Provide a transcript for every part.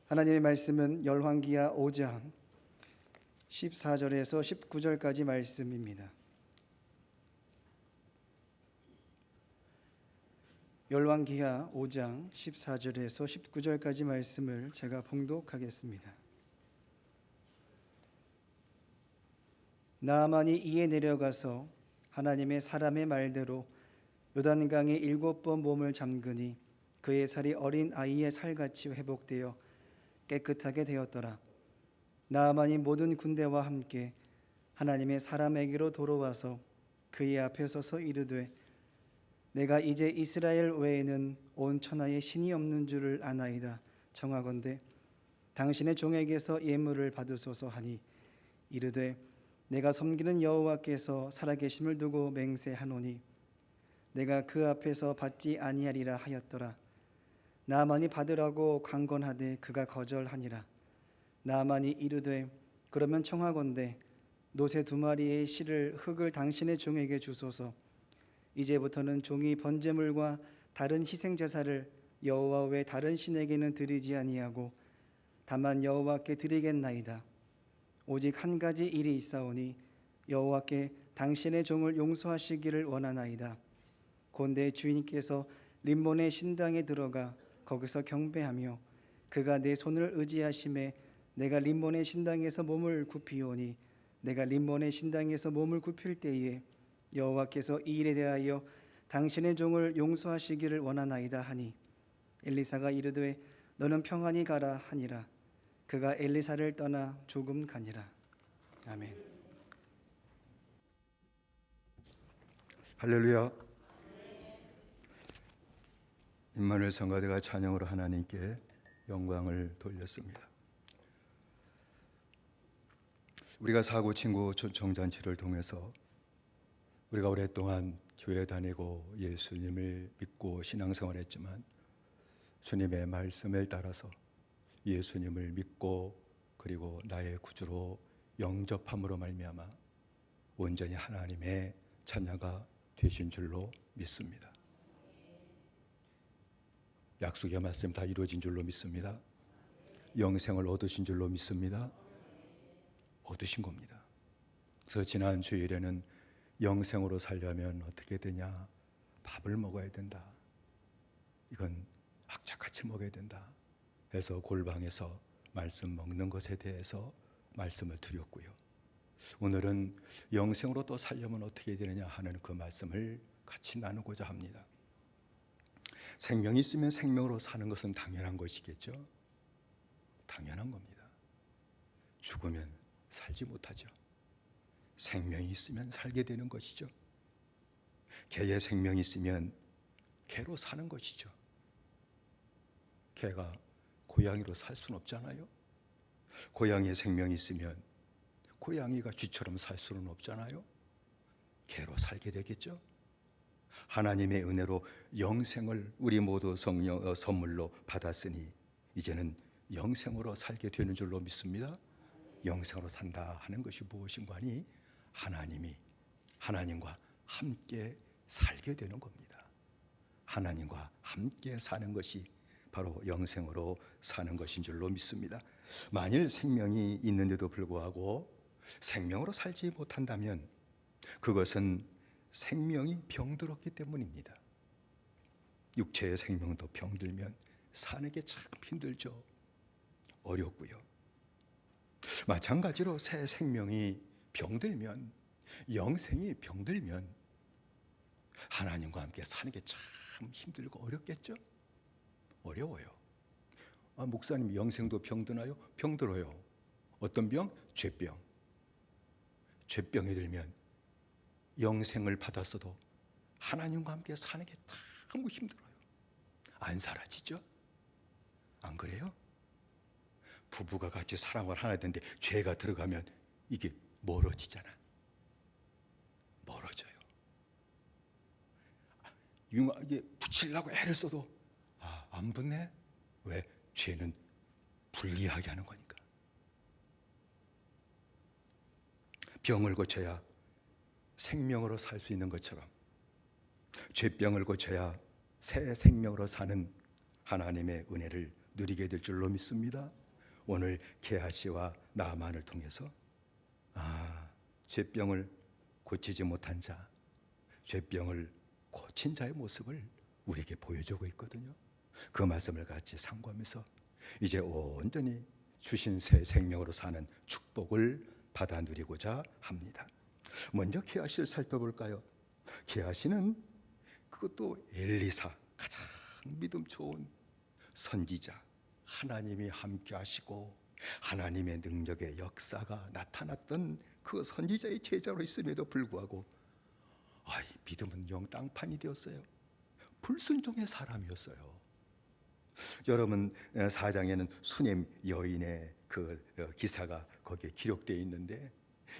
하나님의 말씀은 열왕기하 5장 14절에서 19절까지 말씀입니다. 열왕기하 5장 14절에서 19절까지 말씀을 제가 봉독하겠습니다. 나아만이 이에 내려가서 하나님의 사람의 말대로 요단강에 7번 몸을 잠그니 그의 살이 어린 아이의 살같이 회복되어 깨끗하게 되었더라. 나아만이 모든 군대와 함께 하나님의 사람에게로 돌아와서 그의 앞에 서서 이르되 내가 이제 이스라엘 외에는 온 천하에 신이 없는 줄을 아나이다. 청하건대 당신의 종에게서 예물을 받으소서 하니 이르되 내가 섬기는 여호와께서 살아계심을 두고 맹세하노니 내가 그 앞에서 받지 아니하리라 하였더라. 나아만이 받으라고 강건하되 그가 거절하니라. 나아만이 이르되 그러면 청하건대 노새 2마리의 실을 흙을 당신의 종에게 주소서. 이제부터는 종이 번제물과 다른 희생제사를 여호와 외 다른 신에게는 드리지 아니하고 다만 여호와께 드리겠나이다. 오직 한 가지 일이 있사오니 여호와께 당신의 종을 용서하시기를 원하나이다. 곤대 주인께서 림몬의 신당에 들어가 거기서 경배하며 그가 내 손을 의지하심에 내가 림몬의 신당에서 몸을 굽히오니 내가 림몬의 신당에서 몸을 굽힐 때에 여호와께서 이 일에 대하여 당신의 종을 용서하시기를 원하나이다 하니 엘리사가 이르되 너는 평안히 가라 하니라. 그가 엘리사를 떠나 조금 가니라. 아멘. 할렐루야. 임마누엘 성가대가 찬양으로 하나님께 영광을 돌렸습니다. 우리가 사고 친구 정잔치를 통해서 우리가 오랫동안 교회 다니고 예수님을 믿고 신앙생활했지만 주님의 말씀을 따라서 예수님을 믿고 그리고 나의 구주로 영접함으로 말미암아 온전히 하나님의 자녀가 되신 줄로 믿습니다. 약속의 말씀 다 이루어진 줄로 믿습니다. 영생을 얻으신 줄로 믿습니다. 얻으신 겁니다. 그래서 지난 주일에는 영생으로 살려면 어떻게 되냐? 밥을 먹어야 된다. 이건 악착같이 먹어야 된다. 해서 골방에서 말씀 먹는 것에 대해서 말씀을 드렸고요. 오늘은 영생으로 또 살려면 어떻게 되느냐 하는 그 말씀을 같이 나누고자 합니다. 생명이 있으면 생명으로 사는 것은 당연한 것이겠죠. 당연한 겁니다. 죽으면 살지 못하죠. 생명이 있으면 살게 되는 것이죠. 개의 생명이 있으면 개로 사는 것이죠. 개가 고양이로 살 수는 없잖아요. 고양이의 생명이 있으면 고양이가 쥐처럼 살 수는 없잖아요. 개로 살게 되겠죠. 하나님의 은혜로 영생을 우리 모두 성령 선물로 받았으니 이제는 영생으로 살게 되는 줄로 믿습니다. 영생으로 산다 하는 것이 무엇인가 하니 하나님과 함께 살게 되는 겁니다. 하나님과 함께 사는 것이 바로 영생으로 사는 것인 줄로 믿습니다. 만일 생명이 있는데도 불구하고 생명으로 살지 못한다면 그것은 생명이 병들었기 때문입니다. 육체의 생명도 병들면 사는 게 참 힘들죠. 어렵고요. 마찬가지로 새 생명이 병들면, 영생이 병들면 하나님과 함께 사는 게 참 힘들고 어렵겠죠. 어려워요. 목사님 영생도 병드나요? 병들어요. 어떤 병? 죄병. 죄병이 들면 영생을 받았어도 하나님과 함께 사는 게 너무 힘들어요. 안 사라지죠? 안 그래요? 부부가 같이 사랑을 하나 되는데 죄가 들어가면 이게 멀어지잖아. 멀어져요. 이게 붙이려고 애를 써도 안 붙네? 왜? 죄는 분리하게 하는 거니까. 병을 고쳐야 생명으로 살 수 있는 것처럼 죄병을 고쳐야 새 생명으로 사는 하나님의 은혜를 누리게 될 줄로 믿습니다. 오늘 게하시와 나아만을 통해서 죄병을 고치지 못한 자, 죄병을 고친 자의 모습을 우리에게 보여주고 있거든요. 그 말씀을 같이 상고하면서 이제 온전히 주신 새 생명으로 사는 축복을 받아 누리고자 합니다. 먼저 게하시를 살펴볼까요? 게하시는 그것도 엘리사, 가장 믿음 좋은 선지자, 하나님이 함께 하시고 하나님의 능력의 역사가 나타났던 그 선지자의 제자로 있음에도 불구하고 믿음은 영 땅판이 되었어요. 불순종의 사람이었어요. 여러분 4장에는 수넴 여인의 그 기사가 거기에 기록되어 있는데,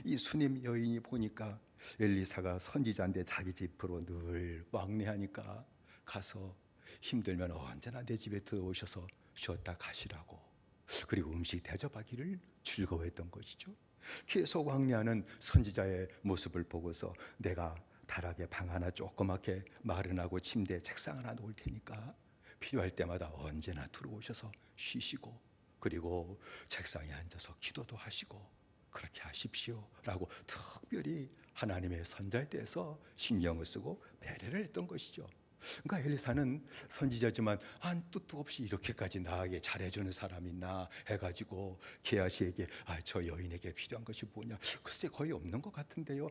이 수넴 여인이 보니까 엘리사가 선지자인데 자기 집으로 늘 왕래하니까 가서 힘들면 언제나 내 집에 들어오셔서 쉬었다 가시라고, 그리고 음식 대접하기를 즐거워했던 것이죠. 계속 왕래하는 선지자의 모습을 보고서 내가 다락에 방 하나 조그맣게 마련하고 침대 책상 하나 놓을 테니까 필요할 때마다 언제나 들어오셔서 쉬시고, 그리고 책상에 앉아서 기도도 하시고 그렇게 하십시오 라고 특별히 하나님의 선자에 대해서 신경을 쓰고 배려를 했던 것이죠. 그러니까 엘리사는 선지자지만 한 뜻도 없이 이렇게까지 나에게 잘해주는 사람이 있나 해가지고 게하시에게 저 여인에게 필요한 것이 뭐냐, 글쎄 거의 없는 것 같은데요.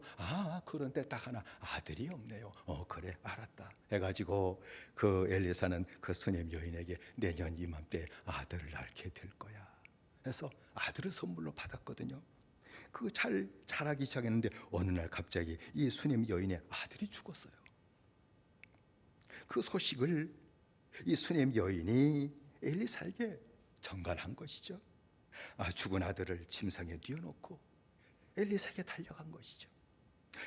그런데 딱 하나 아들이 없네요. 그래 알았다 해가지고 그 엘리사는 그 수넴 여인에게 내년 이맘때 아들을 낳게 될 거야 해서 아들을 선물로 받았거든요. 그거 잘 자라기 시작했는데 어느 날 갑자기 이 수넴 여인의 아들이 죽었어요. 그 소식을 이 수넴 여인이 엘리사에게 전갈한 것이죠. 죽은 아들을 침상에 뉘어놓고 엘리사에게 달려간 것이죠.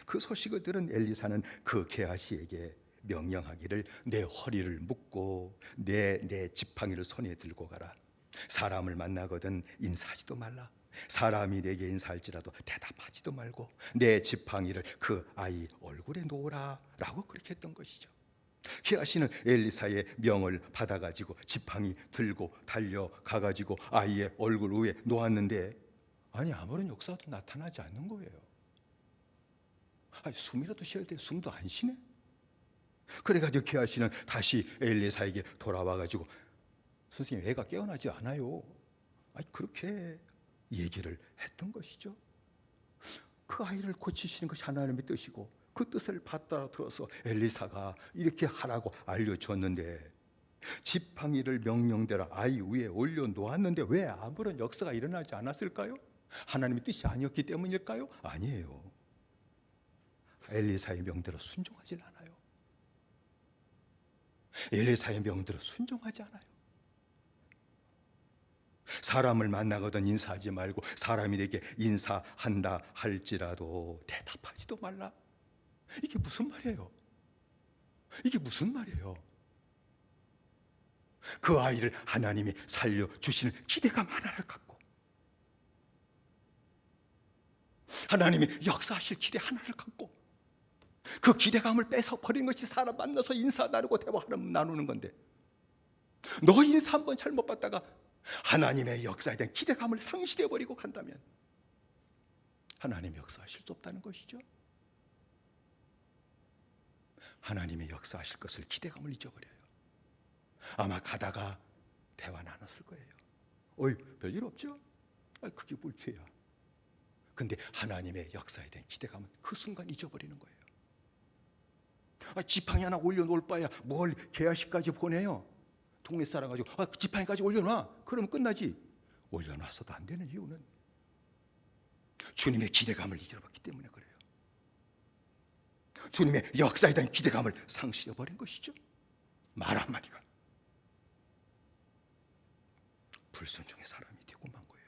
그 소식을 들은 엘리사는 그 게하시에게 명령하기를 내 허리를 묶고 내 지팡이를 손에 들고 가라. 사람을 만나거든 인사하지도 말라. 사람이 내게 인사할지라도 대답하지도 말고 내 지팡이를 그 아이 얼굴에 놓으라 라고 그렇게 했던 것이죠. 게하시는 엘리사의 명을 받아가지고 지팡이 들고 달려가가지고 아이의 얼굴 위에 놓았는데 아무런 역사도 나타나지 않는 거예요. 숨이라도 쉬어야 돼. 숨도 안 쉬네. 그래가지고 게하시는 다시 엘리사에게 돌아와가지고 선생님 애가 깨어나지 않아요. 그렇게 얘기를 했던 것이죠. 그 아이를 고치시는 것이 하나님의 뜻이고 그 뜻을 받들어 들어서 엘리사가 이렇게 하라고 알려줬는데 지팡이를 명령대로 아이 위에 올려놓았는데 왜 아무런 역사가 일어나지 않았을까요? 하나님의 뜻이 아니었기 때문일까요? 아니에요. 엘리사의 명대로 순종하지 않아요. 엘리사의 명대로 순종하지 않아요. 사람을 만나거든 인사하지 말고 사람이 내게 인사한다 할지라도 대답하지도 말라. 이게 무슨 말이에요? 이게 무슨 말이에요? 그 아이를 하나님이 살려주시는 기대감 하나를 갖고, 하나님이 역사하실 기대 하나를 갖고 그 기대감을 뺏어버린 것이 사람 만나서 인사 나누고 대화 나누는 건데, 너 인사 한번 잘못 받다가 하나님의 역사에 대한 기대감을 상실해버리고 간다면 하나님이 역사하실 수 없다는 것이죠. 하나님의 역사하실 것을 기대감을 잊어버려요. 아마 가다가 대화 나눴을 거예요. 별일 없죠? 그게 뭘 죄야. 근데 하나님의 역사에 대한 기대감은 그 순간 잊어버리는 거예요. 지팡이 하나 올려놓을 바야 뭘 게하시까지 보내요. 동네 사람 가지고 지팡이까지 올려놔. 그러면 끝나지. 올려놔서도 안 되는 이유는 주님의 기대감을 잊어버렸기 때문에 그래요. 주님의 역사에 대한 기대감을 상실해버린 것이죠. 말 한마디가 불순종의 사람이 되고 만 거예요.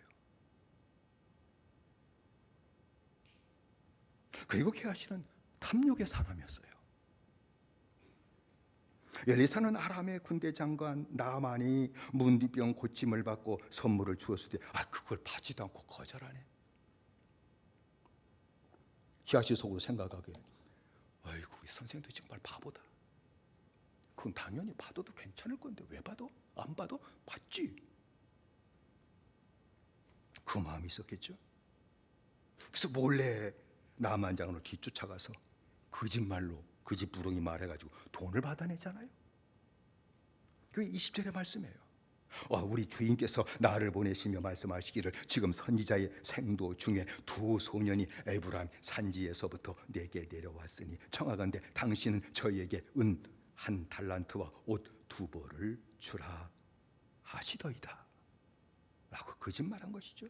그리고 게하시는 탐욕의 사람이었어요. 엘리사는 아람의 군대 장관 나아만이 문비병 고침을 받고 선물을 주었을 때 그걸 받지도 않고 거절하네. 게하시 속으로 생각하기에 이 선생님도 정말 바보다. 그건 당연히 받아도 괜찮을 건데 왜 받아? 안 받아? 받지. 그 마음이 있었겠죠. 그래서 몰래 나만 장으로 뒤쫓아가서 거짓말로 거짓부렁이 말해가지고 돈을 받아내잖아요. 그게 20절의 말씀이에요. 우리 주인께서 나를 보내시며 말씀하시기를 지금 선지자의 생도 중에 두 소년이 에브라임 산지에서부터 내게 내려왔으니 청하건대 당신은 저희에게 은 1달란트와 옷 2벌을 주라 하시더이다 라고 거짓말한 것이죠.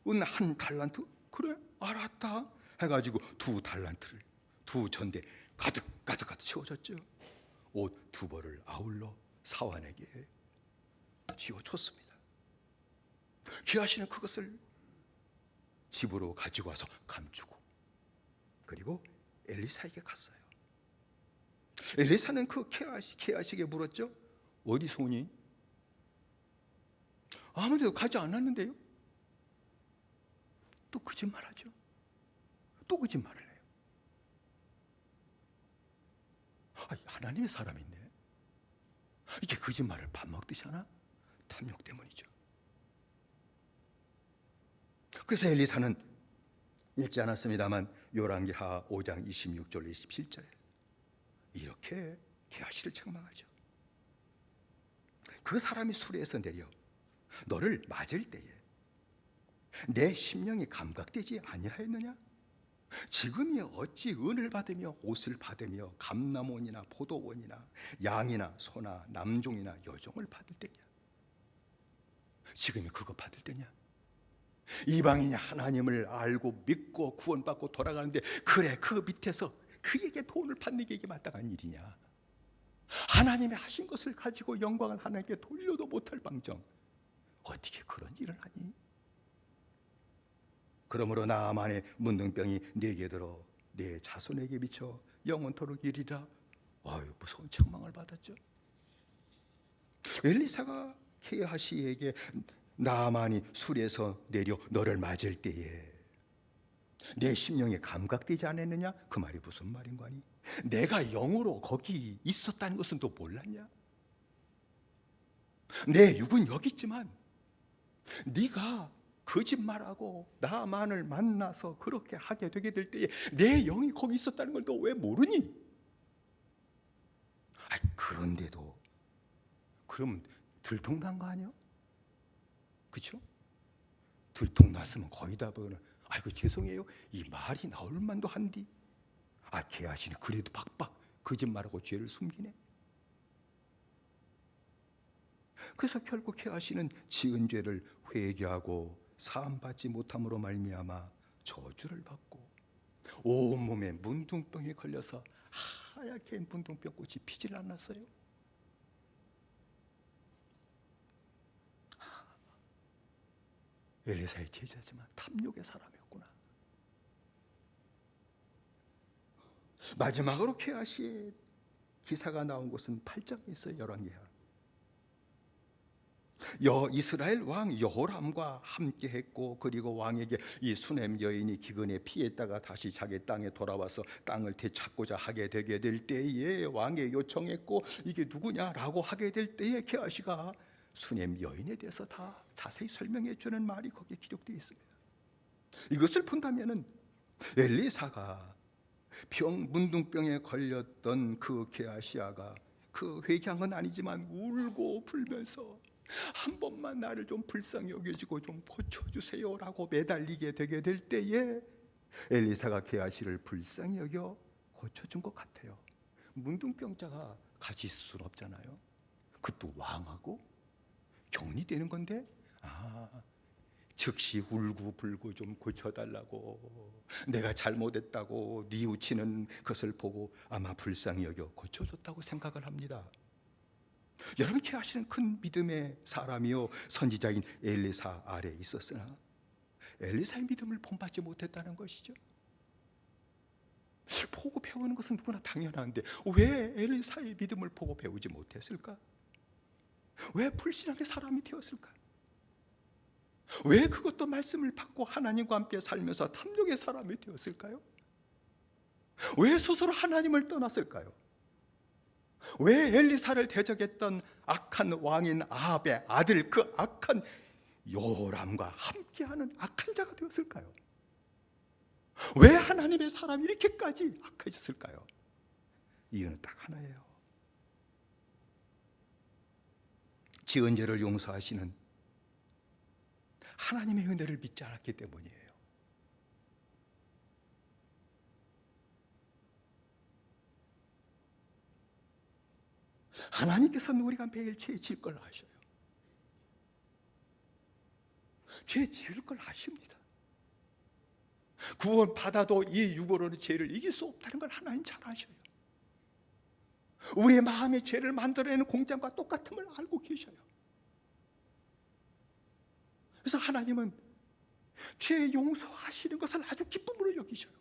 은 1달란트? 그래 알았다 해가지고 2달란트를 2전대 가득 채워졌죠. 옷 2벌을 아울러 사환에게 쥐어줬습니다. 기하시는 그것을 집으로 가지고 와서 감추고 그리고 엘리사에게 갔어요. 엘리사는 그 게하시에게 물었죠. 어디서 오니? 아무데도 가지 않았는데요. 또 거짓말하죠. 또 거짓말을 해요. 하나님의 사람인데 이게 거짓말을 밥 먹듯이 하나? 탐욕 때문이죠. 그래서 엘리사는 읽지 않았습니다만 열왕기하 5장 26절 27절에 이렇게 게하시를 책망하죠. 그 사람이 수레에서 내려 너를 맞을 때에 내 심령이 감각되지 아니하였느냐? 지금이 어찌 은을 받으며 옷을 받으며 감람원이나 포도원이나 양이나 소나 남종이나 여종을 받을 때냐? 지금이 그거 받을 때냐? 이방인이 하나님을 알고 믿고 구원받고 돌아가는데 그래 그 밑에서 그에게 돈을 받는 게 이게 마땅한 일이냐? 하나님이 하신 것을 가지고 영광을 하나님께 돌려도 못할 방정 어떻게 그런 일을 하니? 그러므로 나만의 문둥병이 네게 들어 네 자손에게 미쳐 영원토록 이리라. 무서운 책망을 받았죠. 엘리사가 게하시에게 나만이 술에서 내려 너를 맞을 때에 내 심령에 감각되지 않았느냐? 그 말이 무슨 말인 거니? 내가 영으로 거기 있었다는 것은 또 몰랐냐? 내 육은 여기 있지만 네가 거짓말하고 나만을 만나서 그렇게 하게 되게 될 때에 내 영이 거기 있었다는 걸 너 왜 모르니? 그런데도 그럼 들통난 거 아니야? 그렇죠? 들통났으면 거의 다 보는 죄송해요 이 말이 나올 만도 한디 게하시는 그래도 박박 거짓말하고 죄를 숨기네. 그래서 결국 게하시는 지은 죄를 회개하고 사함받지 못함으로 말미암아 저주를 받고 온몸에 문둥병에 걸려서 하얗게 문둥병 꽃이 피질 않았어요. 엘리사의 제자지만 탐욕의 사람이었구나. 마지막으로 게하시의 기사가 나온 곳은 8장에 있어요. 열왕기하. 이스라엘 왕 여호람과 함께 했고 그리고 왕에게 이 수넴 여인이 기근에 피했다가 다시 자기 땅에 돌아와서 땅을 되찾고자 하게 되게 될 때에 왕에 요청했고 이게 누구냐라고 하게 될 때에 게하시가 수넴 여인에 대해서 다 자세히 설명해 주는 말이 거기에 기록되어 있습니다. 이것을 본다면은 엘리사가 문둥병에 걸렸던 그 게하시아가 그 회개한 건 아니지만 울고 불면서 한 번만 나를 좀 불쌍히 여겨주고 좀 고쳐주세요라고 매달리게 되게 될 때에 엘리사가 게하시를 불쌍히 여겨 고쳐준 것 같아요. 문둥병자가 같이 있을 수는 없잖아요. 그것도 왕하고 격리되는 건데 즉시 울고불고 좀 고쳐달라고 내가 잘못했다고 뉘우치는 것을 보고 아마 불쌍히 여겨 고쳐줬다고 생각을 합니다. 여러분 게하시는 큰 믿음의 사람이요 선지자인 엘리사 아래에 있었으나 엘리사의 믿음을 본받지 못했다는 것이죠. 보고 배우는 것은 누구나 당연한데 왜 엘리사의 믿음을 보고 배우지 못했을까? 왜 불신앙의 사람이 되었을까? 왜 그것도 말씀을 받고 하나님과 함께 살면서 탐욕의 사람이 되었을까요? 왜 스스로 하나님을 떠났을까요? 왜 엘리사를 대적했던 악한 왕인 아합의 아들, 그 악한 요람과 함께하는 악한 자가 되었을까요? 왜 하나님의 사람이 이렇게까지 악해졌을까요? 이유는 딱 하나예요. 지은 죄를 용서하시는 하나님의 은혜를 믿지 않았기 때문이에요. 하나님께서는 우리가 매일 죄 지을 걸 아셔요. 죄 지을 걸 아십니다. 구원 받아도 이 육으로는 죄를 이길 수 없다는 걸 하나님 잘 아셔요. 우리의 마음의 죄를 만들어내는 공장과 똑같음을 알고 계셔요. 그래서 하나님은 죄 용서하시는 것을 아주 기쁨으로 여기셔요.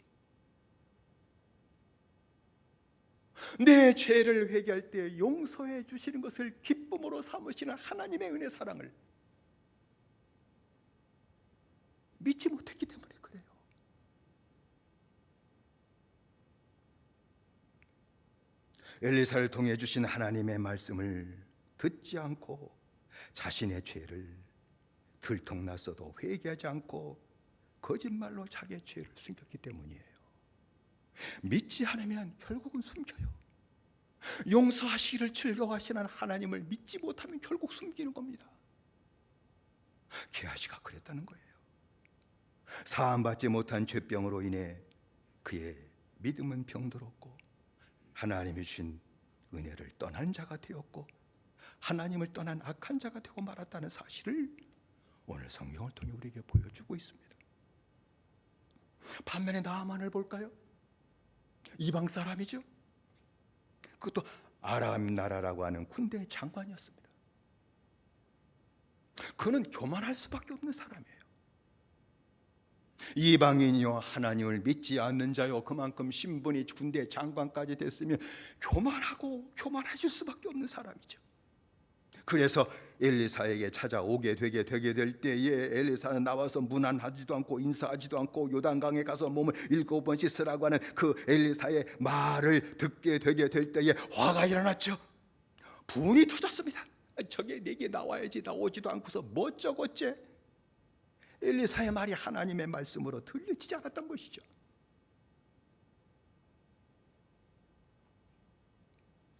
내 죄를 회개할 때 용서해 주시는 것을 기쁨으로 삼으시는 하나님의 은혜 사랑을 믿지 못했기 때문에 그래요. 엘리사를 통해 주신 하나님의 말씀을 듣지 않고 자신의 죄를 들통났어도 회개하지 않고 거짓말로 자기의 죄를 숨겼기 때문이에요. 믿지 않으면 결국은 숨겨요. 용서하시기를 즐거워하시는 하나님을 믿지 못하면 결국 숨기는 겁니다. 게하시가 그랬다는 거예요. 사함받지 못한 죄병으로 인해 그의 믿음은 병들었고 하나님이 주신 은혜를 떠난 자가 되었고 하나님을 떠난 악한 자가 되고 말았다는 사실을 오늘 성경을 통해 우리에게 보여주고 있습니다. 반면에 나아만을 볼까요? 이방 사람이죠. 그것도 아람 나라라고 하는 군대 장관이었습니다. 그는 교만할 수밖에 없는 사람이에요. 이방인이요 하나님을 믿지 않는 자요, 그만큼 신분이 군대 장관까지 됐으면 교만해질 수밖에 없는 사람이죠. 그래서 엘리사에게 찾아오게 되게 될 때에 엘리사는 나와서 문안하지도 않고 인사하지도 않고 요단강에 가서 몸을 7번 씻으라고 하는 그 엘리사의 말을 듣게 되게 될 때에 화가 일어났죠. 분이 터졌습니다. 저게 내게 나와야지 나오지도 않고서 뭐 저것째. 엘리사의 말이 하나님의 말씀으로 들리지 않았던 것이죠.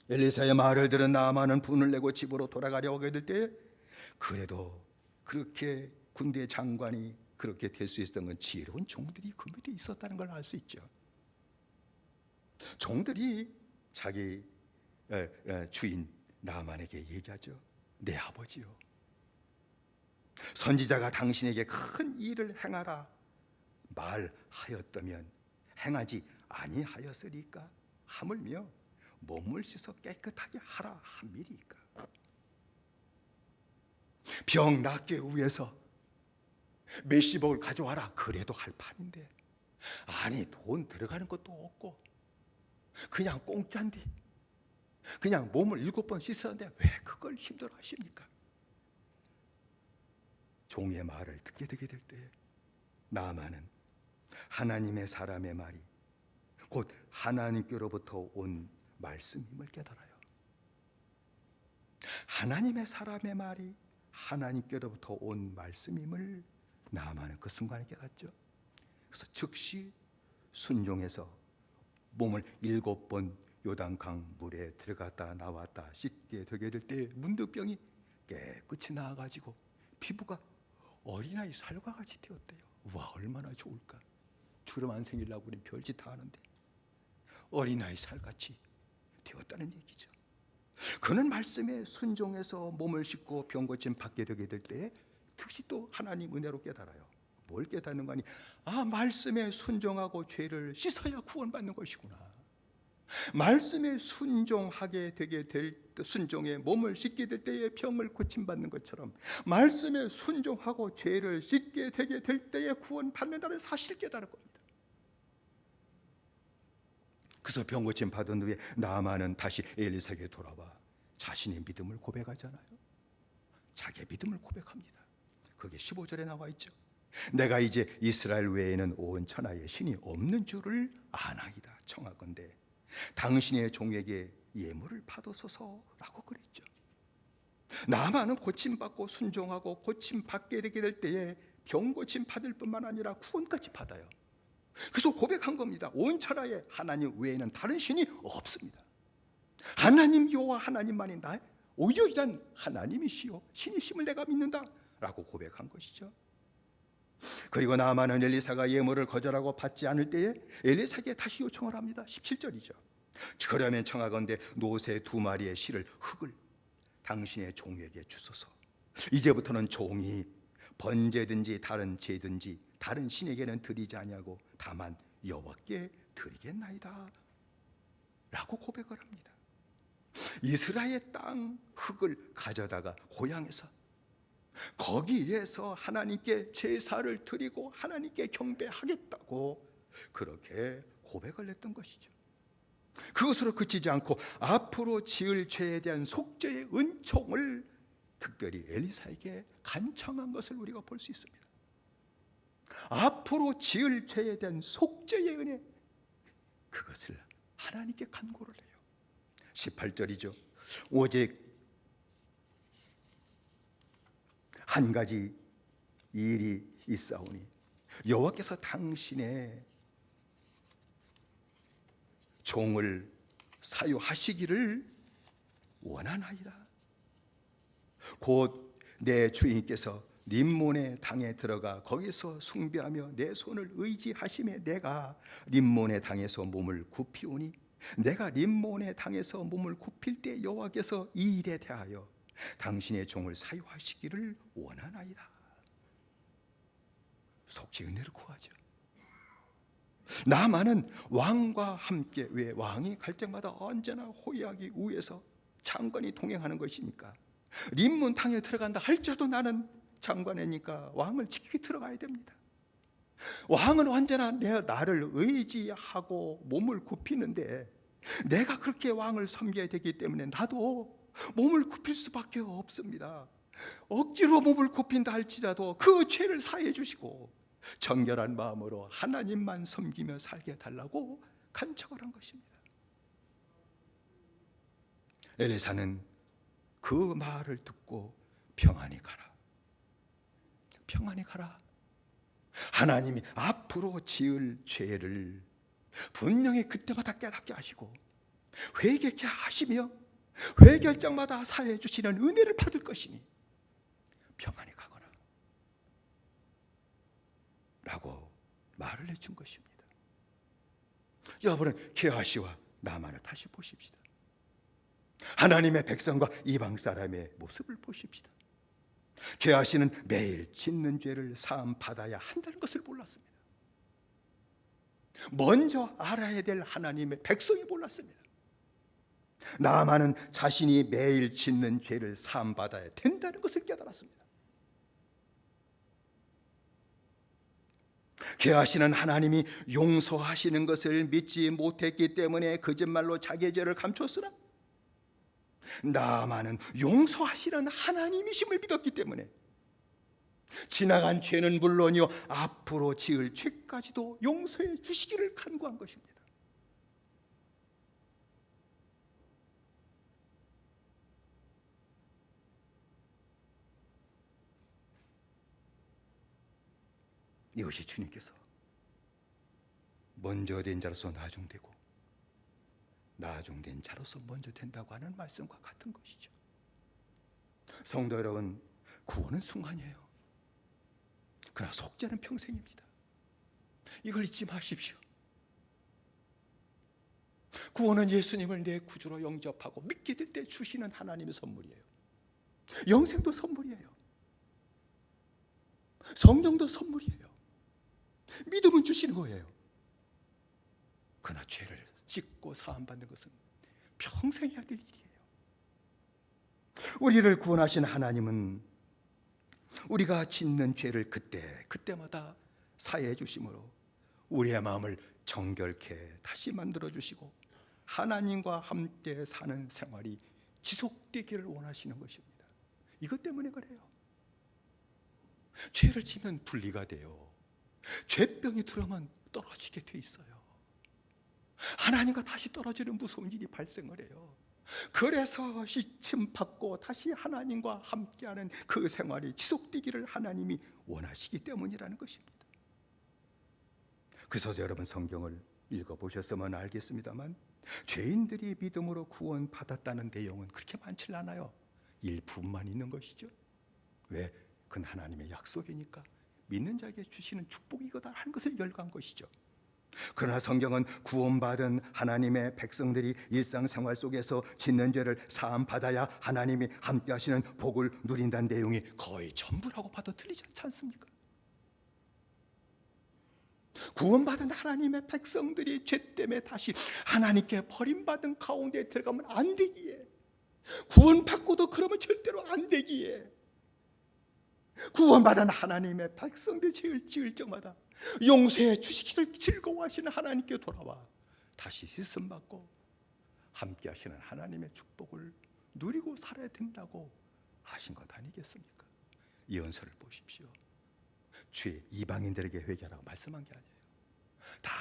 엘리사의 말을 들은 나아만은 분을 내고 집으로 돌아가려고 하게 될 때, 그래도 그렇게 군대 장관이 그렇게 될 수 있었던 건 지혜로운 종들이 그 밑에 있었다는 걸 알 수 있죠. 종들이 자기 주인 나아만에게 얘기하죠. 내 아버지요, 선지자가 당신에게 큰 일을 행하라 말하였다면 행하지 아니하였으리까? 하물며 몸을 씻어 깨끗하게 하라 함이리까? 병 낫게 위해서 메시복을 가져와라 그래도 할 판인데, 아니 돈 들어가는 것도 없고 그냥 공짜인데 그냥 몸을 7번 씻었는데 왜 그걸 힘들어 하십니까? 종의 말을 듣게 되게 될 때 나아만은 하나님의 사람의 말이 곧 하나님께로부터 온 말씀임을 깨달아요. 하나님의 사람의 말이 하나님께로부터 온 말씀임을 나아만은 그 순간에 깨닫죠. 그래서 즉시 순종해서 몸을 7번 요단강 물에 들어갔다 나왔다 씻게 되게 될 때 문득병이 깨끗이 나아가지고 피부가 어린아이 살과 같이 되었대요. 와, 얼마나 좋을까. 주름 안 생기려고 우리 별짓 다 하는데 어린아이 살같이 되었다는 얘기죠. 그는 말씀에 순종해서 몸을 씻고 병 고침 받게 되게 될 때 특히 또 하나님 은혜로 깨달아요. 뭘 깨닫는 거니? 말씀에 순종하고 죄를 씻어야 구원받는 것이구나. 말씀에 순종하게 되게 될 순종에 몸을 씻게 될 때에 병을 고침받는 것처럼 말씀에 순종하고 죄를 씻게 되게 될 때에 구원받는다는 사실을 깨달을 겁니다. 그래서 병 고침 받은 후에 나아만은 다시 엘리사에게 돌아와 자신의 믿음을 고백하잖아요. 자기의 믿음을 고백합니다. 그게 15절에 나와 있죠. 내가 이제 이스라엘 외에는 온 천하에 신이 없는 줄을 아나이다. 청하건대 당신의 종에게 예물을 받으소서라고 그랬죠. 나만은 고침받고 순종하고 고침받게 되게 될 때에 병고침 받을 뿐만 아니라 구원까지 받아요. 그래서 고백한 겁니다. 온 천하에 하나님 외에는 다른 신이 없습니다. 하나님 여호와 하나님만이 나의 유일한 하나님이시요 신이심을 내가 믿는다 라고 고백한 것이죠. 그리고 나아만은 엘리사가 예물을 거절하고 받지 않을 때에 엘리사에게 다시 요청을 합니다. 17절이죠. 그러면 청하건대 노새 2마리의 실을 흙을 당신의 종에게 주소서. 이제부터는 종이 번제든지 다른 제든지 다른 신에게는 드리지 아니하고 다만 여호와께 드리겠나이다 라고 고백을 합니다. 이스라엘 땅 흙을 가져다가 고향에서 거기에서 하나님께 제사를 드리고 하나님께 경배하겠다고 그렇게 고백을 했던 것이죠. 그것으로 그치지 않고 앞으로 지을 죄에 대한 속죄의 은총을 특별히 엘리사에게 간청한 것을 우리가 볼 수 있습니다. 앞으로 지을 죄에 대한 속죄의 은혜, 그것을 하나님께 간구를 해요. 18절이죠. 오직 한 가지 일이 있사오니 여호와께서 당신의 종을 사유하시기를 원하나이다. 곧 내 주인께서 림몬의 당에 들어가 거기서 숭배하며 내 손을 의지하심에 내가 림몬의 당에서 몸을 굽히오니 내가 림몬의 당에서 몸을 굽힐 때 여호와께서 이 일에 대하여 당신의 종을 사유하시기를 원하나이다. 속죄 은혜를 구하죠. 나만은 왕과 함께, 왜 왕이 갈 때마다 언제나 호위하기 위해서 장관이 동행하는 것이니까 림몬 당에 들어간다 할지라도 나는 장관이니까 왕을 지키게 들어가야 됩니다. 왕은 언제나 나를 의지하고 몸을 굽히는데 내가 그렇게 왕을 섬겨야 되기 때문에 나도 몸을 굽힐 수밖에 없습니다. 억지로 몸을 굽힌다 할지라도 그 죄를 사해 주시고 정결한 마음으로 하나님만 섬기며 살게 해달라고 간청을 한 것입니다. 엘리사는 그 말을 듣고 평안히 가라, 평안히 가라. 하나님이 앞으로 지을 죄를 분명히 그때마다 깨닫게 하시고 회개케 하시며 회결장마다 사해 주시는 은혜를 받을 것이니 평안히 가거라 라고 말을 해준 것입니다. 여러분은 게하시와 나만을 다시 보십시다. 하나님의 백성과 이방 사람의 모습을 보십시다. 게하시는 매일 짓는 죄를 사함 받아야 한다는 것을 몰랐습니다. 먼저 알아야 될 하나님의 백성이 몰랐습니다. 나만은 자신이 매일 짓는 죄를 사함 받아야 된다는 것을 깨달았습니다. 게하시는 하나님이 용서하시는 것을 믿지 못했기 때문에 거짓말로 자기의 죄를 감췄으나 나만은 용서하시는 하나님이심을 믿었기 때문에 지나간 죄는 물론이요 앞으로 지을 죄까지도 용서해 주시기를 간구한 것입니다. 이것이 주님께서 먼저 된 자로서 나중되고 나중된 자로서 먼저 된다고 하는 말씀과 같은 것이죠. 성도 여러분, 구원은 순간이에요. 그러나 속죄는 평생입니다. 이걸 잊지 마십시오. 구원은 예수님을 내 구주로 영접하고 믿게 될 때 주시는 하나님의 선물이에요. 영생도 선물이에요. 성령도 선물이에요. 믿음은 주시는 거예요. 그러나 죄를 씻고 사함받는 것은 평생 해야 될 일이에요. 우리를 구원하신 하나님은 우리가 짓는 죄를 그때마다 사해 주심으로 우리의 마음을 정결케 다시 만들어 주시고 하나님과 함께 사는 생활이 지속되기를 원하시는 것입니다. 이것 때문에 그래요. 죄를 지면 분리가 돼요. 죄병이 들어오면 떨어지게 돼 있어요. 하나님과 다시 떨어지는 무서운 일이 발생을 해요. 그래서 씻음 받고 다시 하나님과 함께하는 그 생활이 지속되기를 하나님이 원하시기 때문이라는 것입니다. 그래서 여러분 성경을 읽어보셨으면 알겠습니다만 죄인들이 믿음으로 구원받았다는 내용은 그렇게 많지 않아요. 일부분만 있는 것이죠. 왜? 그건 하나님의 약속이니까 믿는 자에게 주시는 축복이거다 하는 것을 열거한 것이죠. 그러나 성경은 구원받은 하나님의 백성들이 일상생활 속에서 짓는 죄를 사함받아야 하나님이 함께 하시는 복을 누린다는 내용이 거의 전부라고 봐도 틀리지 않지 않습니까? 구원받은 하나님의 백성들이 죄 때문에 다시 하나님께 버림받은 가운데 들어가면 안 되기에, 구원받고도 그러면 절대로 안 되기에, 구원받은 하나님의 백성들 죄를 지을 적마다 용서해 주시기를 즐거워하시는 하나님께 돌아와 다시 씻음 받고 함께 하시는 하나님의 축복을 누리고 살아야 된다고 하신 것 아니겠습니까? 이 연설을 보십시오. 죄 이방인들에게 회개하라고 말씀한 게 아니에요. 다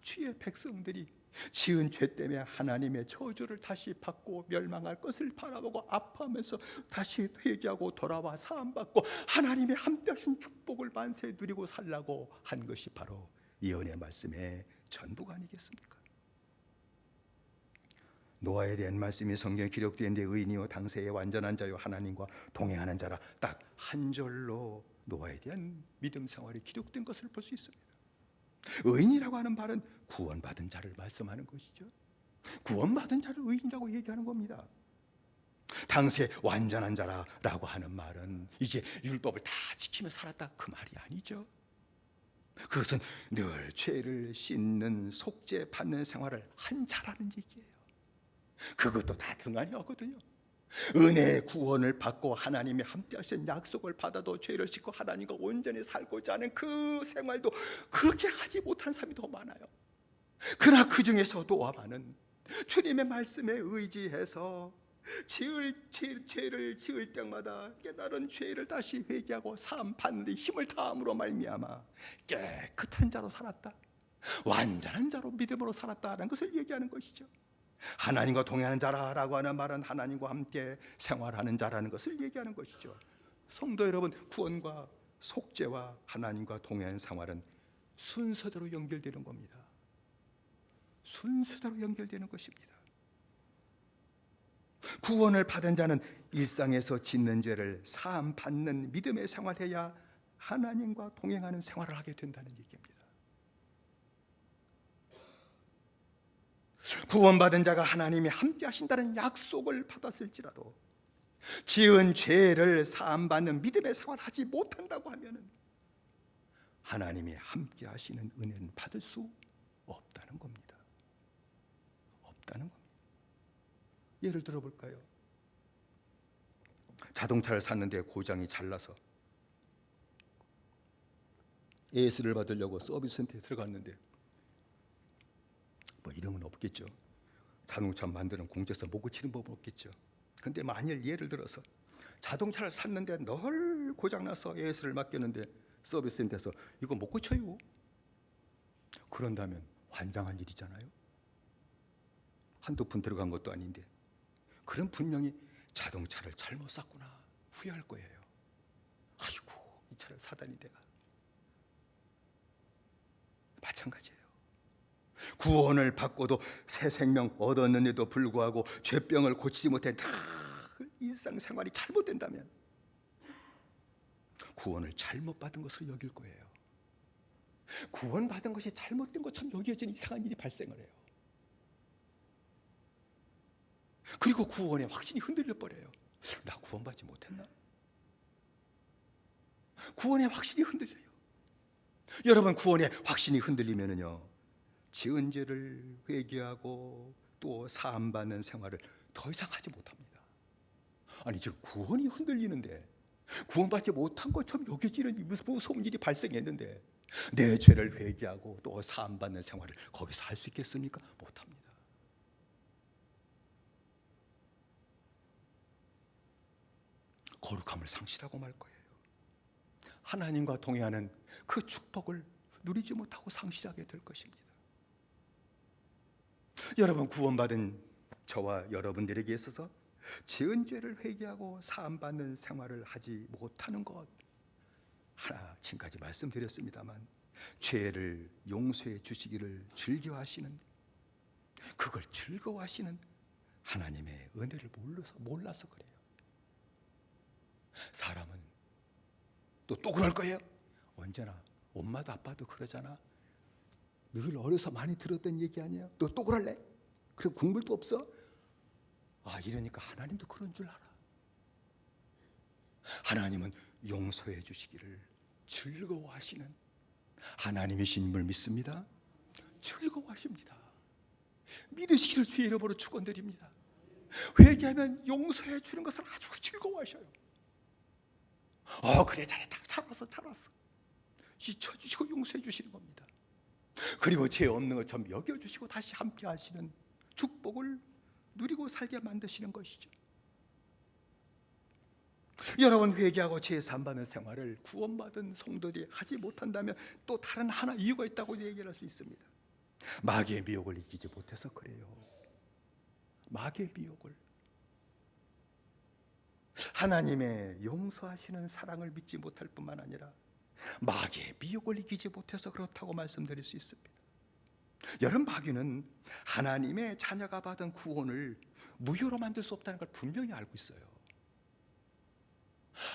주의 백성들이 지은 죄 때문에 하나님의 저주를 다시 받고 멸망할 것을 바라보고 아파하면서 다시 회개하고 돌아와 사함받고 하나님의 함께하신 축복을 만세 누리고 살라고 한 것이 바로 이 은혜 말씀의 전부가 아니겠습니까? 노아에 대한 말씀이 성경에 기록되어 있는데 의인이요 당세의 완전한 자요 하나님과 동행하는 자라, 딱 한 절로 노아에 대한 믿음 생활이 기록된 것을 볼 수 있습니다. 의인이라고 하는 말은 구원받은 자를 말씀하는 것이죠. 구원받은 자를 의인이라고 얘기하는 겁니다. 당세 완전한 자라고 하는 말은 이제 율법을 다 지키며 살았다 그 말이 아니죠. 그것은 늘 죄를 씻는 속죄 받는 생활을 한 자라는 얘기예요. 그것도 다 등한히 하거든요. 은혜의 구원을 받고 하나님이 함께 하신 약속을 받아도 죄를 씻고 하나님과 온전히 살고자 하는 그 생활도 그렇게 하지 못한 사람이 더 많아요. 그러나 그 중에서 노아만은 주님의 말씀에 의지해서 죄를 지을 때마다 깨달은 죄를 다시 회개하고 사함 받는 데 힘을 다함으로 말미암아 깨끗한 자로 살았다, 완전한 자로 믿음으로 살았다는 것을 얘기하는 것이죠. 하나님과 동행하는 자라고 하는 말은 하나님과 함께 생활하는 자라는 것을 얘기하는 것이죠. 성도 여러분, 구원과 속죄와 하나님과 동행하는 생활은 순서대로 연결되는 겁니다. 순서대로 연결되는 것입니다. 구원을 받은 자는 일상에서 짓는 죄를 사함 받는 믿음의 생활해야 하나님과 동행하는 생활을 하게 된다는 얘기입니다. 구원받은 자가 하나님이 함께 하신다는 약속을 받았을지라도 지은 죄를 사함받는 믿음의 생활을 하지 못한다고 하면 하나님이 함께 하시는 은혜는 받을 수 없다는 겁니다. 없다는 겁니다. 예를 들어 볼까요? 자동차를 샀는데 고장이 잘 나서 AS를 받으려고 서비스 센터에 들어갔는데 뭐 이런 건 없겠죠. 자동차 만드는 공장에서 못 고치는 법은 없겠죠. 근데 만일 예를 들어서 자동차를 샀는데 늘 고장나서 AS를 맡겼는데 서비스 센터에서 이거 못 고쳐요, 그런다면 환장할 일이잖아요. 한두 푼 들어간 것도 아닌데. 그럼 분명히 자동차를 잘못 샀구나 후회할 거예요. 아이고, 이 차를 사다니 내가. 마찬가지예요. 구원을 받고도 새 생명 얻었는데도 불구하고 죄병을 고치지 못해 다 일상생활이 잘못된다면 구원을 잘못 받은 것으로 여길 거예요. 구원받은 것이 잘못된 것처럼 여겨지는 이상한 일이 발생을 해요. 그리고 구원의 확신이 흔들려 버려요. 나 구원받지 못했나? 구원의 확신이 흔들려요. 여러분, 구원의 확신이 흔들리면은요, 지은 죄를 회개하고 또 사함받는 생활을 더 이상 하지 못합니다. 아니, 지금 구원이 흔들리는데 구원받지 못한 것처럼 여겨지는 무서운 일이 발생했는데 내 죄를 회개하고 또 사함받는 생활을 거기서 할 수 있겠습니까? 못합니다. 거룩함을 상실하고 말 거예요. 하나님과 동행하는 그 축복을 누리지 못하고 상실하게 될 것입니다. 여러분, 구원받은 저와 여러분들에게 있어서 지은 죄를 회개하고 사함받는 생활을 하지 못하는 것 하나 지금까지 말씀드렸습니다만, 죄를 용서해 주시기를 즐겨하시는, 그걸 즐거워하시는 하나님의 은혜를 몰라서 그래요. 사람은 또 그럴 거예요. 언제나 엄마도 아빠도 그러잖아. 늘 어려서 많이 들었던 얘기 아니에요? 너 또 그럴래? 그리고 국물도 없어? 이러니까 하나님도 그런 줄 알아. 하나님은 용서해 주시기를 즐거워하시는 하나님이신 줄 믿습니다. 즐거워하십니다. 믿으시기를 주의 이름으로 축원드립니다. 회개하면 용서해 주는 것을 아주 즐거워하셔요. 그래, 잘했다, 잘 왔어 잊혀주시고 용서해 주시는 겁니다. 그리고 죄 없는 것처럼 여겨주시고 다시 함께 하시는 축복을 누리고 살게 만드시는 것이죠. 여러분, 회개하고 죄 사함받는 생활을 구원받은 성도들이 하지 못한다면 또 다른 하나 이유가 있다고 얘기할 수 있습니다. 마귀의 미혹을 이기지 못해서 그래요. 마귀의 미혹을, 하나님의 용서하시는 사랑을 믿지 못할 뿐만 아니라 마귀의 미혹을 이기지 못해서 그렇다고 말씀드릴 수 있습니다. 여러분, 마귀는 하나님의 자녀가 받은 구원을 무효로 만들 수 없다는 걸 분명히 알고 있어요.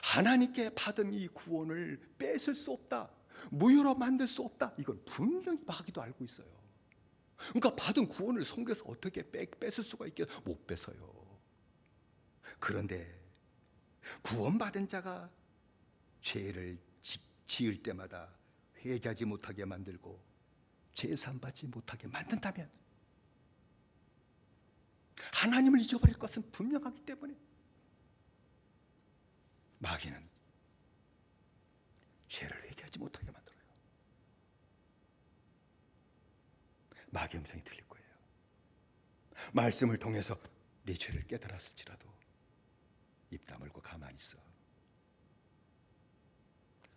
하나님께 받은 이 구원을 뺏을 수 없다, 무효로 만들 수 없다, 이건 분명히 마귀도 알고 있어요. 그러니까 받은 구원을 성경에서 어떻게 뺏을 수가 있겠어요? 못 뺏어요. 그런데 구원받은 자가 죄를 지을 때마다 회개하지 못하게 만들고 죄 사함받지 못하게 만든다면 하나님을 잊어버릴 것은 분명하기 때문에 마귀는 죄를 회개하지 못하게 만들어요. 마귀 음성이 들릴 거예요. 말씀을 통해서 네 죄를 깨달았을지라도 입 다물고 가만히 있어.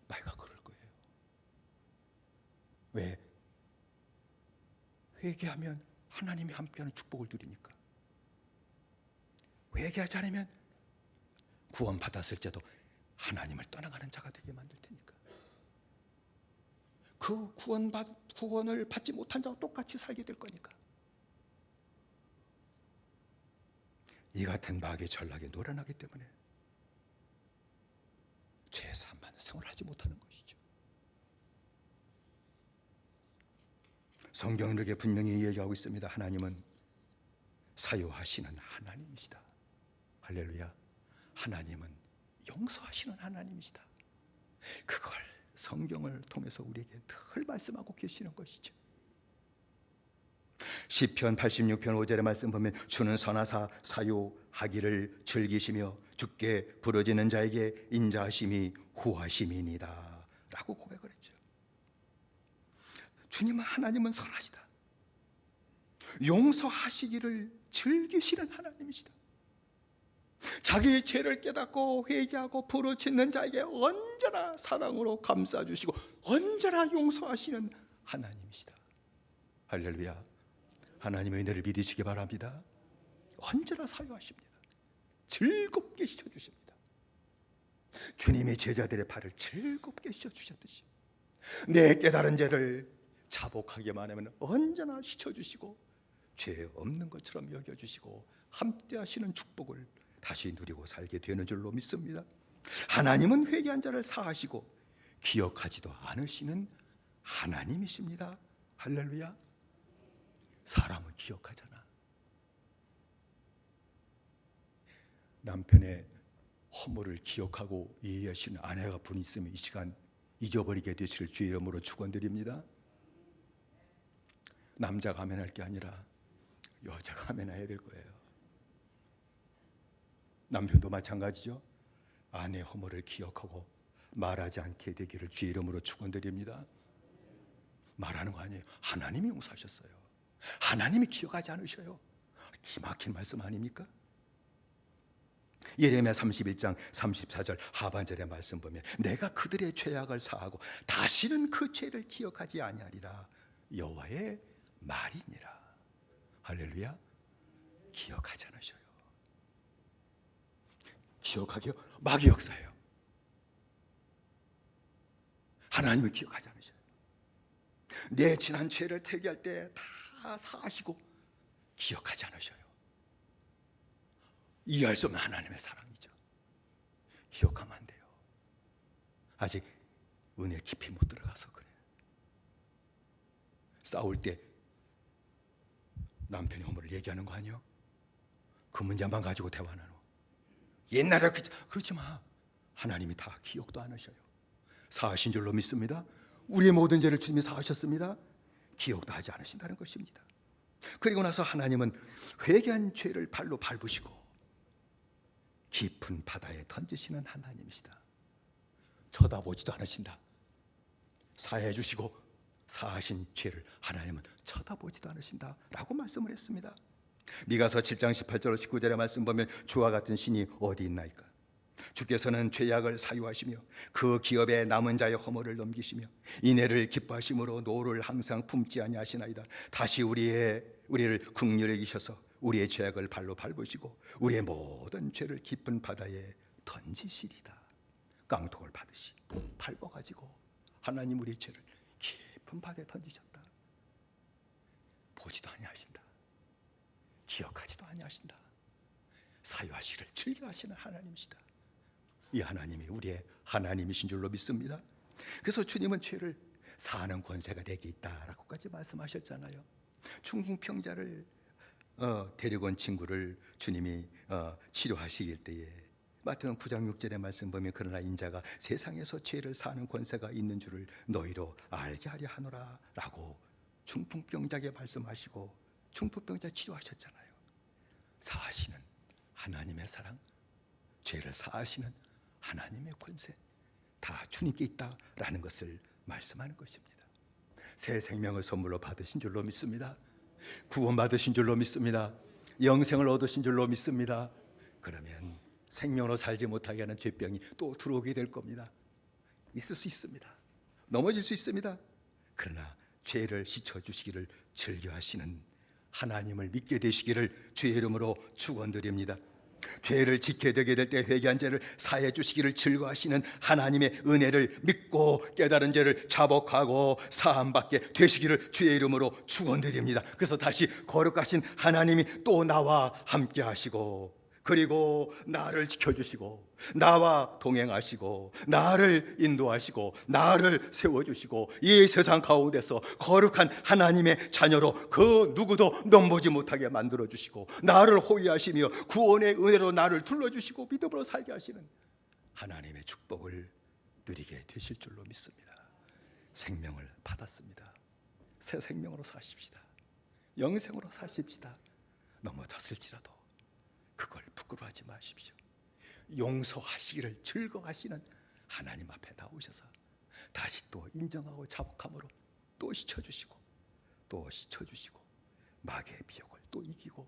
마귀가 그럴 거예요. 왜? 회개하면 하나님이 함께하는 축복을 누리니까. 회개하지 않으면 구원 받았을 때도 하나님을 떠나가는 자가 되게 만들 테니까. 그 구원을 받지 못한 자와 똑같이 살게 될 거니까. 이 같은 마귀의 전략에 노련하기 때문에 죄 사함받는 생활을 하지 못하는 것이죠. 성경은 이렇게 분명히 얘기하고 있습니다. 하나님은 사유하시는 하나님이시다. 할렐루야. 하나님은 용서하시는 하나님이시다. 그걸 성경을 통해서 우리에게 늘 말씀하고 계시는 것이죠. 시편 86편 5절의 말씀 보면 주는 선하사 사유하기를 즐기시며 주께 부르짖는 자에게 인자하심이 후하심이니이다 라고 고백을 했죠. 주님은, 하나님은 선하시다. 용서하시기를 즐기시는 하나님이시다. 자기의 죄를 깨닫고 회개하고 부르짖는 자에게 언제나 사랑으로 감싸주시고 언제나 용서하시는 하나님이시다. 할렐루야. 하나님의 은혜를 믿으시기 바랍니다. 언제나 사유하십니다. 즐겁게 씻어주십니다. 주님의 제자들의 발을 즐겁게 씻어주셨듯이 내 깨달은 죄를 자복하게만 하면 언제나 씻어주시고 죄 없는 것처럼 여겨주시고 함께 하시는 축복을 다시 누리고 살게 되는 줄로 믿습니다. 하나님은 회개한 자를 사하시고 기억하지도 않으시는 하나님이십니다. 할렐루야. 사람은 기억하잖아. 남편의 허물을 기억하고 이해하시는 아내가 분 있으면 이 시간 잊어버리게 되시를 주의 이름으로 축원드립니다. 남자가 하면 할 게 아니라 여자가 하면 해야 될 거예요. 남편도 마찬가지죠. 아내의 허물을 기억하고 말하지 않게 되기를 주의 이름으로 축원드립니다. 말하는 거 아니에요. 하나님이 용서하셨어요. 하나님이 기억하지 않으셔요. 기막힌 말씀 아닙니까? 예레미야 31장 34절 하반절의 말씀 보면 내가 그들의 죄악을 사하고 다시는 그 죄를 기억하지 아니하리라. 여호와의 말이니라. 할렐루야. 기억하지 않으셔요. 기억하기요? 마귀 역사예요. 하나님을 기억하지 않으셔요. 내 지난 죄를 회개할 때 다 사하시고 기억하지 않으셔요. 이해할 수 없는 하나님의 사랑이죠. 기억하면 안 돼요. 아직 은혜 깊이 못 들어가서 그래. 싸울 때 남편이 허물을 얘기하는 거 아니요? 그 문제만 가지고 대화 나눠. 옛날에 그러지 마. 하나님이 다 기억도 안 하셔요. 사하신 줄로 믿습니다. 우리의 모든 죄를 주님이 사하셨습니다. 기억도 하지 않으신다는 것입니다. 그리고 나서 하나님은 회개한 죄를 발로 밟으시고 깊은 바다에 던지시는 하나님이시다. 쳐다보지도 않으신다. 사해 주시고 사하신 죄를 하나님은 쳐다보지도 않으신다 라고 말씀을 했습니다. 미가서 7장 18절 19절의 말씀 보면 주와 같은 신이 어디 있나이까. 주께서는 죄악을 사유하시며 그 기업에 남은 자의 허물을 넘기시며 인애를 기뻐하심으로 노를 항상 품지 아니하시나이다. 다시 우리를 긍휼히 여기셔서 우리의 죄악을 발로 밟으시고 우리의 모든 죄를 깊은 바다에 던지시리다. 깡통을 받으시 밟아가지고 하나님 우리의 죄를 깊은 바다에 던지셨다. 보지도 아니하신다. 기억하지도 아니하신다. 사유하시기를 즐겨하시는 하나님이시다. 이 하나님이 우리의 하나님이신 줄로 믿습니다. 그래서 주님은 죄를 사하는 권세가 내게 있다라고까지 말씀하셨잖아요. 중풍병자를 데리고 온 친구를 주님이 치료하시길 때에 마태복음 9장 6절의 말씀 보면 그러나 인자가 세상에서 죄를 사하는 권세가 있는 줄을 너희로 알게 하려 하노라 라고 중풍병자에게 말씀하시고 중풍병자 치료하셨잖아요. 사하시는 하나님의 사랑, 죄를 사하시는 하나님의 권세 다 주님께 있다라는 것을 말씀하는 것입니다. 새 생명을 선물로 받으신 줄로 믿습니다. 구원받으신 줄로 믿습니다. 영생을 얻으신 줄로 믿습니다. 그러면 생명으로 살지 못하게 하는 죄병이 또 들어오게 될 겁니다. 있을 수 있습니다. 넘어질 수 있습니다. 그러나 죄를 씻어주시기를 즐겨하시는 하나님을 믿게 되시기를 주의 이름으로 축원드립니다. 죄를 지켜야 되게 될 때 회개한 죄를 사해 주시기를 즐거워하시는 하나님의 은혜를 믿고 깨달은 죄를 자복하고 사함받게 되시기를 주의 이름으로 축원드립니다. 그래서 다시 거룩하신 하나님이 또 나와 함께 하시고 그리고 나를 지켜주시고 나와 동행하시고 나를 인도하시고 나를 세워주시고 이 세상 가운데서 거룩한 하나님의 자녀로 그 누구도 넘보지 못하게 만들어주시고 나를 호위하시며 구원의 은혜로 나를 둘러주시고 믿음으로 살게 하시는 하나님의 축복을 누리게 되실 줄로 믿습니다. 생명을 받았습니다. 새 생명으로 사십시다. 영생으로 사십시다. 넘어졌을지라도 그걸 부끄러워하지 마십시오. 용서하시기를 즐거워하시는 하나님 앞에 나오셔서 다시 또 인정하고 자복함으로 또 씻어주시고 또 씻어주시고 마귀의 비욕을 또 이기고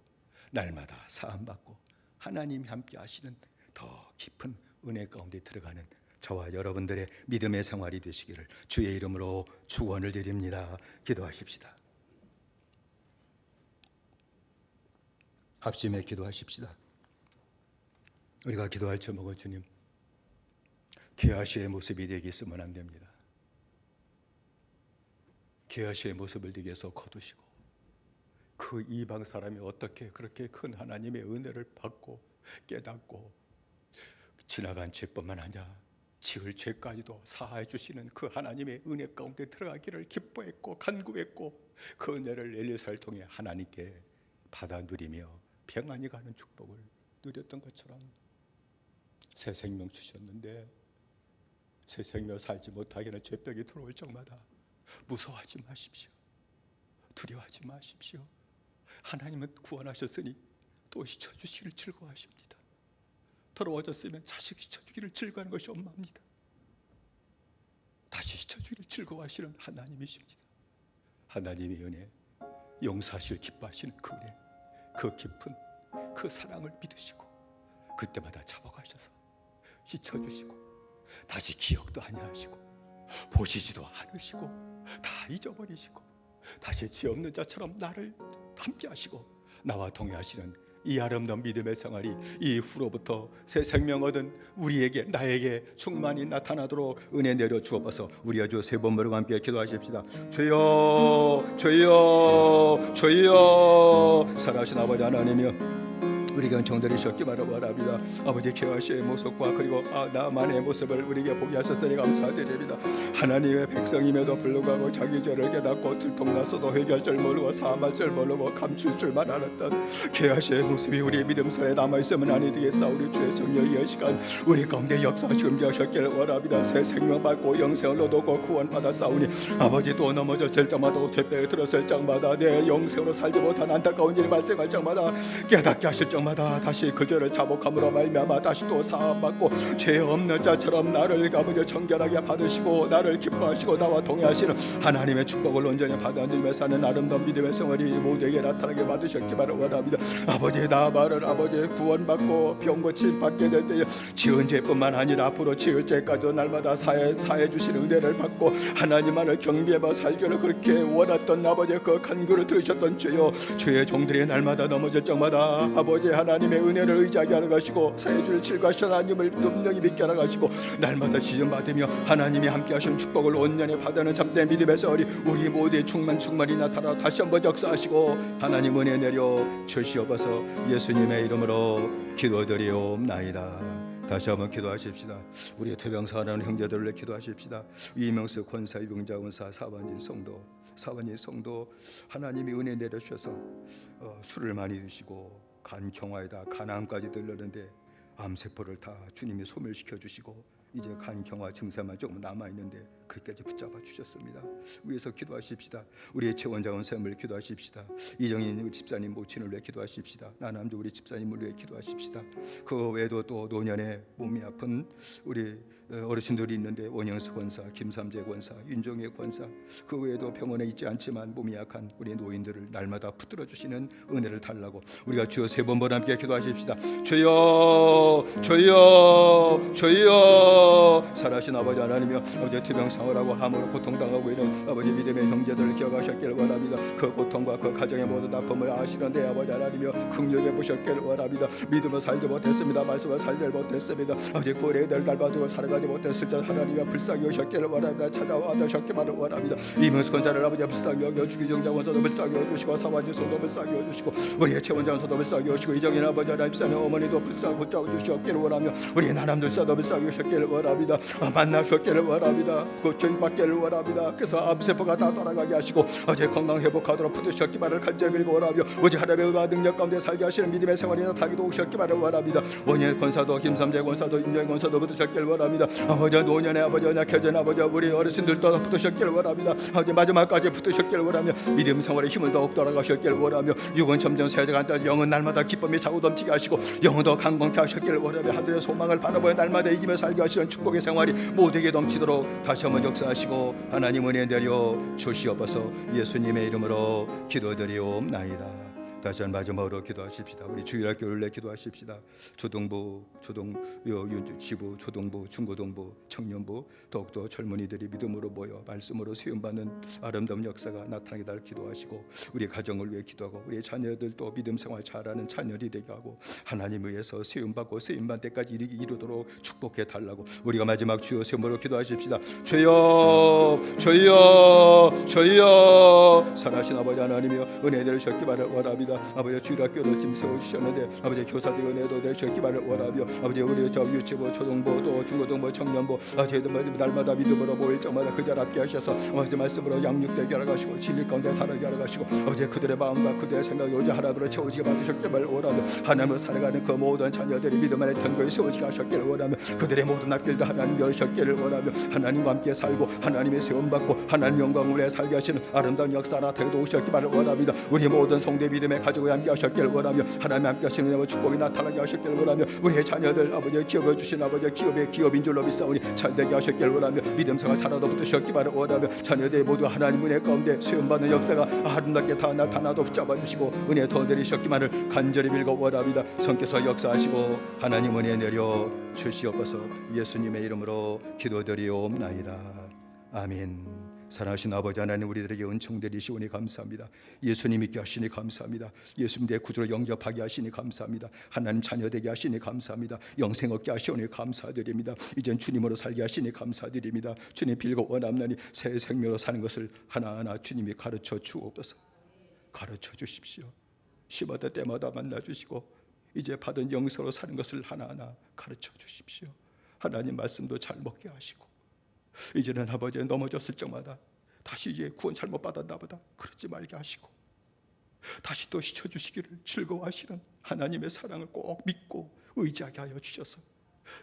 날마다 사함받고 하나님이 함께 하시는 더 깊은 은혜 가운데 들어가는 저와 여러분들의 믿음의 생활이 되시기를 주의 이름으로 축원을 드립니다. 기도하십시다. 합심해 기도하십시다. 우리가 기도할 제목은 주님 게하시의 모습이 되게 있으면 안 됩니다. 게하시의 모습을 되게 해서 거두시고 그 이방 사람이 어떻게 그렇게 큰 하나님의 은혜를 받고 깨닫고 지나간 죄뿐만 아니라 지을 죄까지도 사하여 주시는 그 하나님의 은혜 가운데 들어가기를 기뻐했고 간구했고 그 은혜를 엘리사를 통해 하나님께 받아 누리며 평안히 가는 축복을 누렸던 것처럼 새 생명 주셨는데 새 생명 살지 못하게 하는 죄병이 들어올 적마다 무서워하지 마십시오. 두려워하지 마십시오. 하나님은 구원하셨으니 또 씻어주시기를 즐거워하십니다. 더러워졌으면 자식 씻어주기를 즐거워하는 것이 엄마입니다. 다시 씻어주기를 즐거워하시는 하나님이십니다. 하나님의 은혜, 용서하시기를 기뻐하시는 그 은혜, 그 깊은 그 사랑을 믿으시고 그때마다 잡아가셔서 씻어주시고 다시 기억도 아니하시고 보시지도 않으시고 다 잊어버리시고 다시 죄 없는 자처럼 나를 함께 하시고 나와 동행하시는 이 아름다운 믿음의 생활이 이후로부터 새 생명 얻은 우리에게 나에게 충만히 나타나도록 은혜 내려 주옵소서. 우리가 주 세 번 부르고 함께 기도하십시다. 주여 주여 주여. 살아계신 아버지 하나님이여, 우리가 정들이 셨기 바랍니다. 아버지 계하시의 모습과 그리고 나만의 모습을 우리에게 보게 하셨으니 감사드립니다. 하나님의 백성임에도 불구하고 자기 죄를 깨닫고 들통났어도 회개할 줄 모르고 사함할 줄 모르고 감출 줄만 알았던 계하시의 모습이 우리의 믿음 속에 남아있으면 아니 되겠사오니 주의 성령이 이 시간 우리 가운데 역사하시고 임재하셨기를 원합니다. 새 생명 받고 영생을 얻고 구원받아 싸우니 아버지 또 넘어졌을 때마다 죄배에 들었을 때마다 내 영생으로 살지 못한 안타까운 일이 발생할 때마다 깨닫게 하실 때마다 다시 그 죄를 자복함으로 말미암아 다시 또 사함받고 죄 없는 자처럼 나를 아버지 정결하게 받으시고 나를 기뻐하시고 나와 동행하시는 하나님의 축복을 온전히 받아들이며 사는 아름다운 믿음의 생활이 모두에게 나타나게 받으셨기 바랍니다. 아버지 나만을 아버지 구원받고 병고침 받게 될 때에 지은 죄뿐만 아니라 앞으로 지을 죄까지도 날마다 사해 주시는 은혜를 받고 하나님만을 경배하며 살기를 그렇게 원했던 아버지 그 간구를 들으셨던 주여, 주의 종들이 날마다 넘어질 적마다 아버지 하나님의 은혜를 의지하게 하러 가시고 사해줄 질과하신 하나님을 분명히 믿게 하러 가시고 날마다 시즌받으며 하나님이 함께 하신 축복을 온전히 받아는 참된 믿음의 세월이 우리 모두의 충만히 나타나 다시 한번 역사하시고 하나님 은혜 내려 주시옵소서. 예수님의 이름으로 기도드리옵나이다. 다시 한번 기도하십시다. 우리 투병사하는 형제들을 위해 기도하십시다. 이명수 권사, 이병자 권사, 사반진 성도 하나님이 은혜 내려주셔서 술을 많이 드시고 간 경화에다 간암까지 들렸는데 암세포를 다 주님이 소멸시켜 주시고 이제 간 경화 증세만 조금 남아있는데 그까지 붙잡아 주셨습니다. 위에서 기도하십시다. 우리의 최원장원 쌤을 기도하십시다. 이정인 우리 집사님 모친을 위해 기도하십시다. 나남주 우리 집사님을 위해 기도하십시다. 그 외에도 또 노년에 몸이 아픈 우리 어르신들이 있는데 원영수 권사, 김삼재 권사, 윤종혜 권사, 그 외에도 병원에 있지 않지만 몸이 약한 우리 노인들을 날마다 붙들어 주시는 은혜를 달라고 우리가 주여 세 번 함께 기도하십시다. 주여 주여 주여. 살아신 아버지 하나님이여, 아버지 투병상을 하고 함으로 고통당하고 있는 아버지 믿음의 형제들을 기억하셨기를 원합니다. 그 고통과 그 가정의 모든 아픔을 아시는데 아버지 하나님이여 긍휼히 보셨기를 원합니다. 믿음을 살지 못했습니다. 말씀을 살지 못했습니다. 아버지 구원의 날 밟아두고 살아가지 못했을 때 하나님의 불쌍히 여셨기를 원합니다. 찾아와 주셨기만을 원합니다. 이명수 권사를 아버지 불쌍히 여겨 주기정장 원사도 불쌍히 여주시고 사완지소도 불쌍히 여주시고 우리의 최원장소도 불쌍히 여주시고 이정인 아버지 하나님 사는 어머니도 불쌍히 붙잡아 주셨기를 원하며 우리 나남들사도 불쌍히 여셨기를 원합니다. 만나셨기를 원합니다. 고쳐이 받기를 원합니다. 그래서 암세포가 다 돌아가게 하시고 어제 건강 회복하도록 붙으셨기만을 간절히 빌고 원하며 오직 하나님의 은혜와 능력 가운데 살게 하시는 믿음의 생활이 나타나기도 오셨기만을 원합니다. 원예 권사도 김삼재 권사도 임정 권사도 붙으셨기를 원합니다. 아버지 노년에 아버지 약해진 아버지 우리 어르신들도 붙으셨기를 원합니다. 아버지 마지막까지 붙으셨기를 원하며 믿음 생활에 힘을 더욱 돌아가셨기를 원하며 육은 점점 세져간다. 영은 날마다 기쁨이 차고 넘치게 하시고 영은 더 강건케 하셨기를 원하며 하늘의 소망을 바라보며 날마다 이기며 살게 하시는 축복의 생활이 모두에게 넘치도록 다시 한번 역사하시고 하나님 은혜 내려 주시옵소서. 예수님의 이름으로 기도드리옵나이다. 다시 한 마지막으로 기도하십시다. 우리 주일학교를 내 기도하십시다. 초등부, 지부, 초등부, 중고등부, 청년부 더욱더 젊은이들이 믿음으로 모여 말씀으로 세움받는 아름다운 역사가 나타나게 달 기도하시고 우리 가정을 위해 기도하고 우리 자녀들도 믿음 생활 잘하는 자녀들이 되게 하고 하나님 위해서 세움받고 쓰임받을 때까지 이루도록 축복해 달라고 우리가 마지막 주여 세움으로 기도하십시다. 주여 주여 주여. 살아신 아버지 하나님이여, 은혜 내리셨기 바를 원합니다. 아버지 주일학교를 지금 세워주셨는데 아버지 교사들 은혜도 내리셨기 바를 원하며 아버지 우리 저 유치부, 초등부, 또 중고등부, 청년부 저희들 날마다 믿음으로 모일 적마다 그 자리 앞에 하셔서 아버지 말씀으로 양육되게 하러 가시고 진리 가운데 살아가게 하러 가시고 아버지 그들의 마음과 그들의 생각이 오직 하나님으로 채워지게 만드셨기 바를 원하며 하나님으로 살아가는 그 모든 자녀들이 믿음 안에 견고히 세워지게 하셨기를 원하며 그들의 모든 앞길도 하나님 열으셨기를 원하며 하나님과 함께 살고 하나님의 세움받고 하나님 영광을 위해 살게 하시는 아름다운 역사 나타나게 오셨기 바를 원합니다. 우리 모든 성대 믿음의 가족과 함께 하셨길 원하며 하나님 함께 하시는 은혜와 축복이 나타나게 하셨길 원하며 우리의 자녀들 아버지 기업을 주신 아버지 기업의 기업인 줄로 믿사오니 잘되게 하셨길 원하며 믿음생활 잘하다 붙으셨기만을 원하며 자녀들이 모두 하나님 은혜 가운데 수용받는 역사가 아름답게 다 나타나도 붙잡아주시고 은혜 더 내리셨기만을 간절히 빌고 원합니다. 성께서 역사하시고 하나님 은혜 내려 주시옵소서. 예수님의 이름으로 기도드리옵나이다. 아멘. 사랑하신 아버지 하나님, 우리들에게 은총 내리시오니 감사합니다. 예수님 있게 하시니 감사합니다. 예수님 내 구주로 영접하게 하시니 감사합니다. 하나님 자녀 되게 하시니 감사합니다. 영생 얻게 하시오니 감사드립니다. 이젠 주님으로 살게 하시니 감사드립니다. 주님 빌고 원합나니 새 생명으로 사는 것을 하나하나 주님이 가르쳐 주옵소서. 가르쳐 주십시오. 시마다 때마다 만나 주시고 이제 받은 영생으로 사는 것을 하나하나 가르쳐 주십시오. 하나님 말씀도 잘 먹게 하시고 이제는 아버지 넘어졌을 적마다 다시 이제 구원 잘못 받았나 보다 그러지 말게 하시고 다시 또 시켜주시기를 즐거워하시는 하나님의 사랑을 꼭 믿고 의지하게 하여 주셔서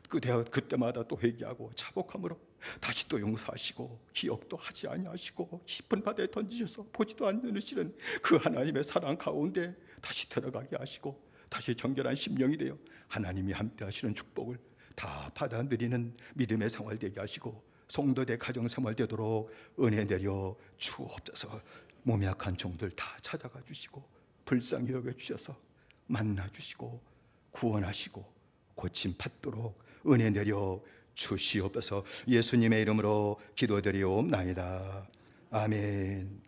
그때마다 또 회개하고 자복함으로 다시 또 용서하시고 기억도 하지 아니하시고 깊은 바다에 던지셔서 보지도 않으시는 그 하나님의 사랑 가운데 다시 들어가게 하시고 다시 정결한 심령이 되어 하나님이 함께 하시는 축복을 다 받아 누리는 믿음의 생활 되게 하시고 성도대 가정생활 되도록 은혜 내려 주옵소서. 몸이 약한 종들 다 찾아가 주시고 불쌍히 여겨 주셔서 만나 주시고 구원하시고 고침 받도록 은혜 내려 주시옵소서. 예수님의 이름으로 기도드리옵나이다. 아멘.